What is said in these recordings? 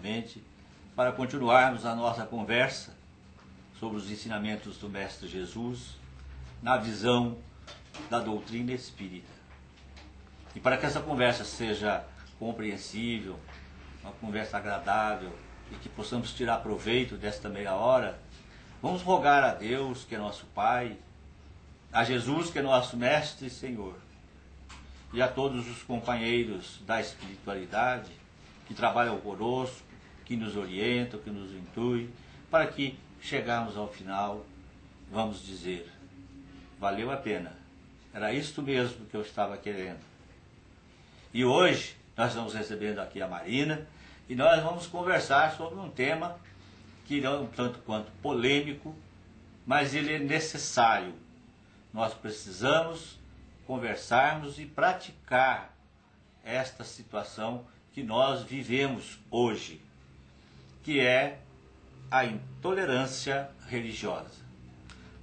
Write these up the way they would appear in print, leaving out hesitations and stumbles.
novamente para continuarmos a nossa conversa sobre os ensinamentos do Mestre Jesus na visão da doutrina espírita. E para que essa conversa seja compreensível, uma conversa agradável e que possamos tirar proveito desta meia hora, vamos rogar a Deus, que é nosso Pai, a Jesus, que é nosso Mestre e Senhor, e a todos os companheiros da espiritualidade que trabalham conosco, que nos orientam, que nos intuem, para que chegarmos ao final, vamos dizer, valeu a pena, era isto mesmo que eu estava querendo. E hoje nós estamos recebendo aqui a Marina e nós vamos conversar sobre um tema que é um tanto quanto polêmico, mas ele é necessário. Nós precisamos conversarmos e praticar esta situação que nós vivemos hoje, que é a intolerância religiosa.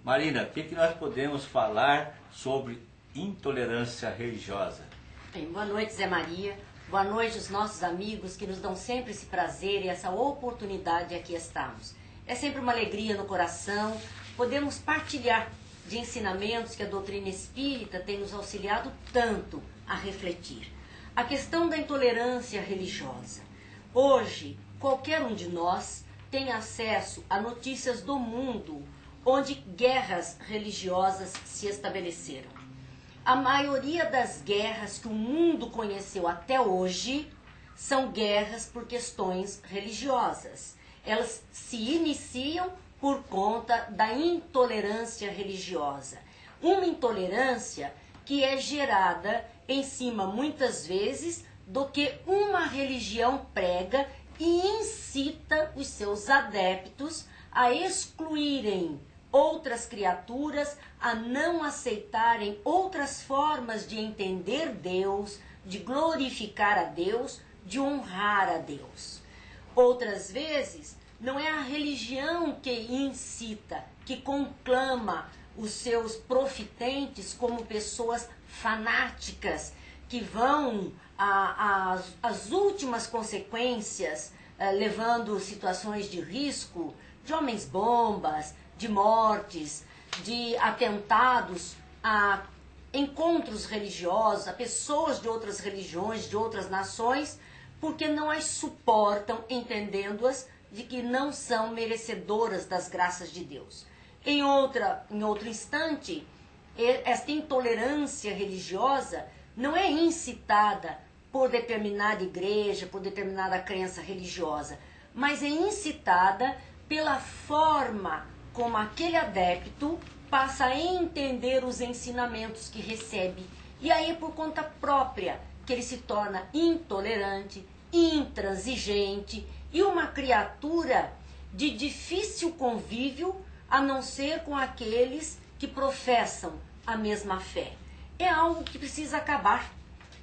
Marina, o que nós podemos falar sobre intolerância religiosa? Bem, boa noite, Zé Maria. Boa noite aos nossos amigos que nos dão sempre esse prazer e essa oportunidade de aqui estarmos. É sempre uma alegria no coração podemos partilhar de ensinamentos que a doutrina espírita tem nos auxiliado tanto a refletir. A questão da intolerância religiosa. Hoje, qualquer um de nós tem acesso a notícias do mundo onde guerras religiosas se estabeleceram. A maioria das guerras que o mundo conheceu até hoje são guerras por questões religiosas. Elas se iniciam por conta da intolerância religiosa. Uma intolerância que é gerada em cima, muitas vezes, do que uma religião prega e incita os seus adeptos a excluírem outras criaturas, a não aceitarem outras formas de entender Deus, de glorificar a Deus, de honrar a Deus. Outras vezes, não é a religião que incita, que conclama os seus profitentes como pessoas fanáticas, que vão às últimas consequências, levando situações de risco, de homens-bombas, de mortes, de atentados a encontros religiosos, a pessoas de outras religiões, de outras nações, porque não as suportam, entendendo-as de que não são merecedoras das graças de Deus. Em outro instante, esta intolerância religiosa não é incitada por determinada igreja, por determinada crença religiosa, mas é incitada pela forma como aquele adepto passa a entender os ensinamentos que recebe. E aí, por conta própria, que ele se torna intolerante, intransigente e uma criatura de difícil convívio, a não ser com aqueles que professam a mesma fé. É algo que precisa acabar.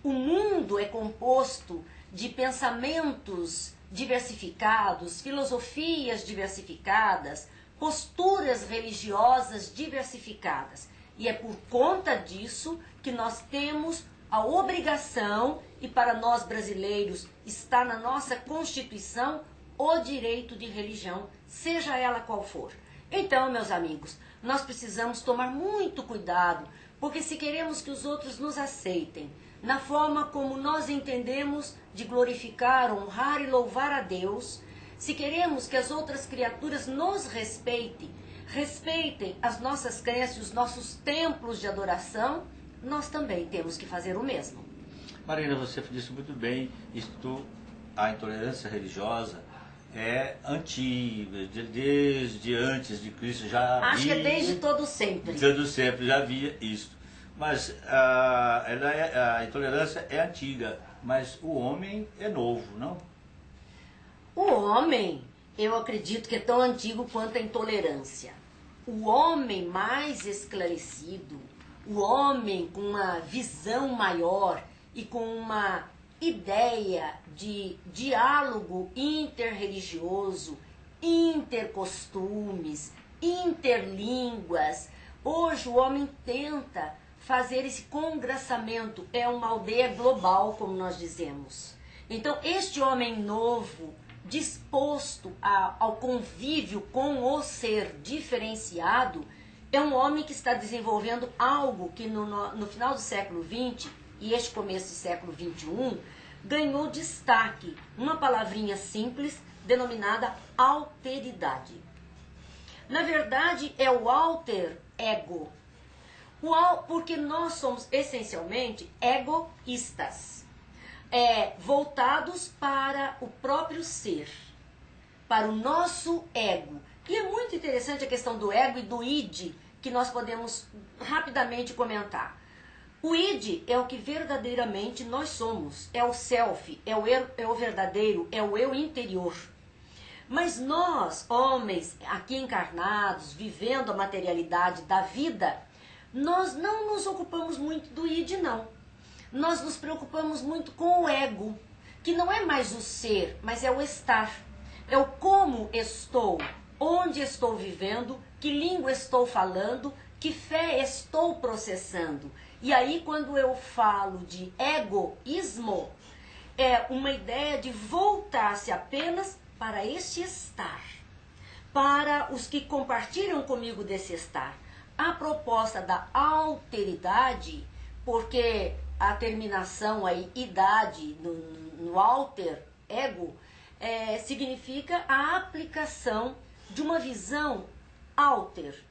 O mundo é composto de pensamentos diversificados, filosofias diversificadas, posturas religiosas diversificadas. E é por conta disso que nós temos a obrigação, e para nós brasileiros está na nossa Constituição, o direito de religião, seja ela qual for. Então, meus amigos, nós precisamos tomar muito cuidado, porque se queremos que os outros nos aceitem na forma como nós entendemos de glorificar, honrar e louvar a Deus, se queremos que as outras criaturas nos respeitem as nossas crenças, os nossos templos de adoração, nós também temos que fazer o mesmo. Marina, você disse muito bem, a intolerância religiosa é antiga, desde antes de Cristo já havia. Acho que é desde todo sempre. Desde sempre já havia isso. Mas a intolerância é antiga, mas o homem é novo, não? O homem, eu acredito que é tão antigo quanto a intolerância. O homem mais esclarecido, o homem com uma visão maior e com uma ideia de diálogo interreligioso, intercostumes, interlínguas. Hoje o homem tenta fazer esse congraçamento, é uma aldeia global, como nós dizemos. Então este homem novo, disposto ao convívio com o ser diferenciado, é um homem que está desenvolvendo algo que no final do século XX e este começo do século XXI ganhou destaque, uma palavrinha simples denominada alteridade. Na verdade, é o alter ego, porque nós somos essencialmente egoístas, voltados para o próprio ser, para o nosso ego. E é muito interessante a questão do ego e do id, que nós podemos rapidamente comentar. O id é o que verdadeiramente nós somos, é o self, é o verdadeiro, é o eu interior. Mas nós, homens aqui encarnados, vivendo a materialidade da vida, nós não nos ocupamos muito do id, não. Nós nos preocupamos muito com o ego, que não é mais o ser, mas é o estar. É o como estou, onde estou vivendo, que língua estou falando, que fé estou processando. E aí, quando eu falo de egoísmo, é uma ideia de voltar-se apenas para este estar, para os que compartilham comigo desse estar. A proposta da alteridade, porque a terminação aí, idade, no alter ego, significa a aplicação de uma visão alter,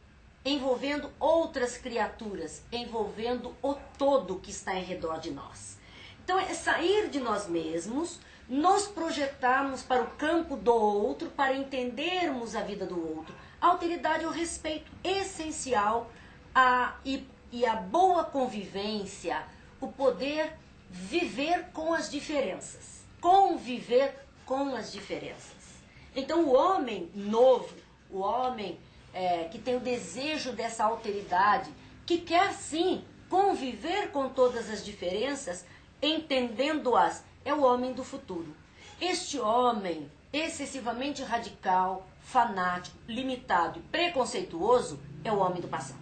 envolvendo outras criaturas, envolvendo o todo que está em redor de nós. Então é sair de nós mesmos, nos projetarmos para o campo do outro, para entendermos a vida do outro. A alteridade é o respeito essencial e a boa convivência, o poder viver com as diferenças, conviver com as diferenças. Então o homem novo, o homem que tem o desejo dessa alteridade, que quer sim conviver com todas as diferenças, entendendo-as, é o homem do futuro. Este homem excessivamente radical, fanático, limitado e preconceituoso é o homem do passado.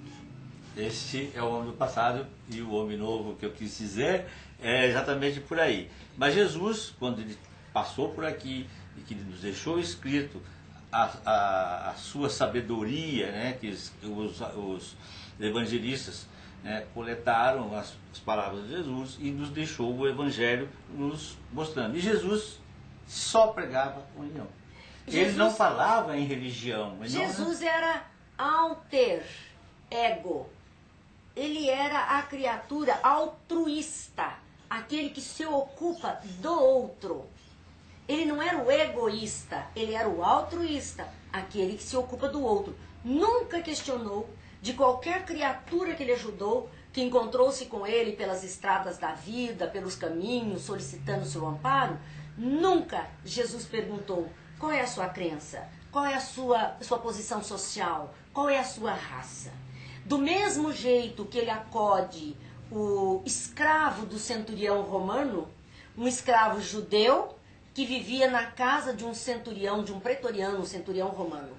Este é o homem do passado, e o homem novo que eu quis dizer é exatamente por aí. Mas Jesus, quando ele passou por aqui e que ele nos deixou escrito a sua sabedoria, né, que os evangelistas, né, coletaram as palavras de Jesus e nos deixou o Evangelho nos mostrando. E Jesus só pregava união. Ele não falava em religião. Jesus era alter ego. Ele era a criatura altruísta, aquele que se ocupa do outro. Ele não era o egoísta, ele era o altruísta, aquele que se ocupa do outro. Nunca questionou de qualquer criatura que ele ajudou, que encontrou-se com ele pelas estradas da vida, pelos caminhos, solicitando seu amparo. Nunca Jesus perguntou: qual é a sua crença? Qual é a sua posição social? Qual é a sua raça? Do mesmo jeito que ele acode o escravo do centurião romano, um escravo judeu que vivia na casa de um centurião, de um pretoriano, um centurião romano.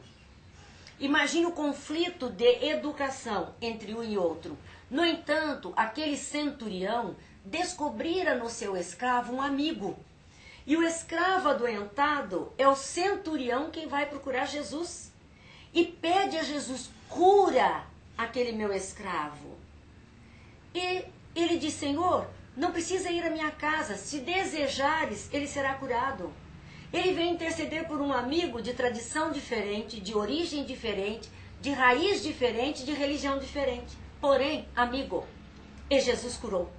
Imagine o conflito de educação entre um e outro. No entanto, aquele centurião descobrira no seu escravo um amigo. E o escravo adoentado é o centurião quem vai procurar Jesus. E pede a Jesus: cura aquele meu escravo. E ele diz: Senhor, não precisa ir à minha casa, se desejares, ele será curado. Ele vem interceder por um amigo de tradição diferente, de origem diferente, de raiz diferente, de religião diferente. Porém, amigo, e Jesus curou.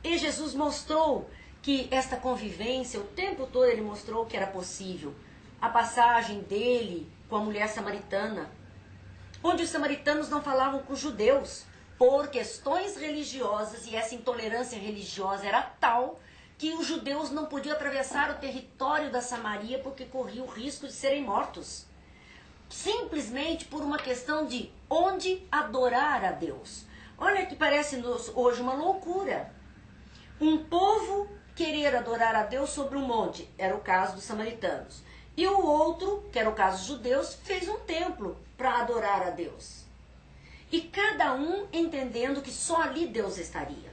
E Jesus mostrou que esta convivência, o tempo todo ele mostrou que era possível. A passagem dele com a mulher samaritana, onde os samaritanos não falavam com os judeus, por questões religiosas, e essa intolerância religiosa era tal que os judeus não podiam atravessar o território da Samaria porque corriam o risco de serem mortos. Simplesmente por uma questão de onde adorar a Deus. Olha que parece-nos hoje uma loucura. Um povo querer adorar a Deus sobre um monte, era o caso dos samaritanos. E o outro, que era o caso dos judeus, fez um templo para adorar a Deus. E cada um entendendo que só ali Deus estaria.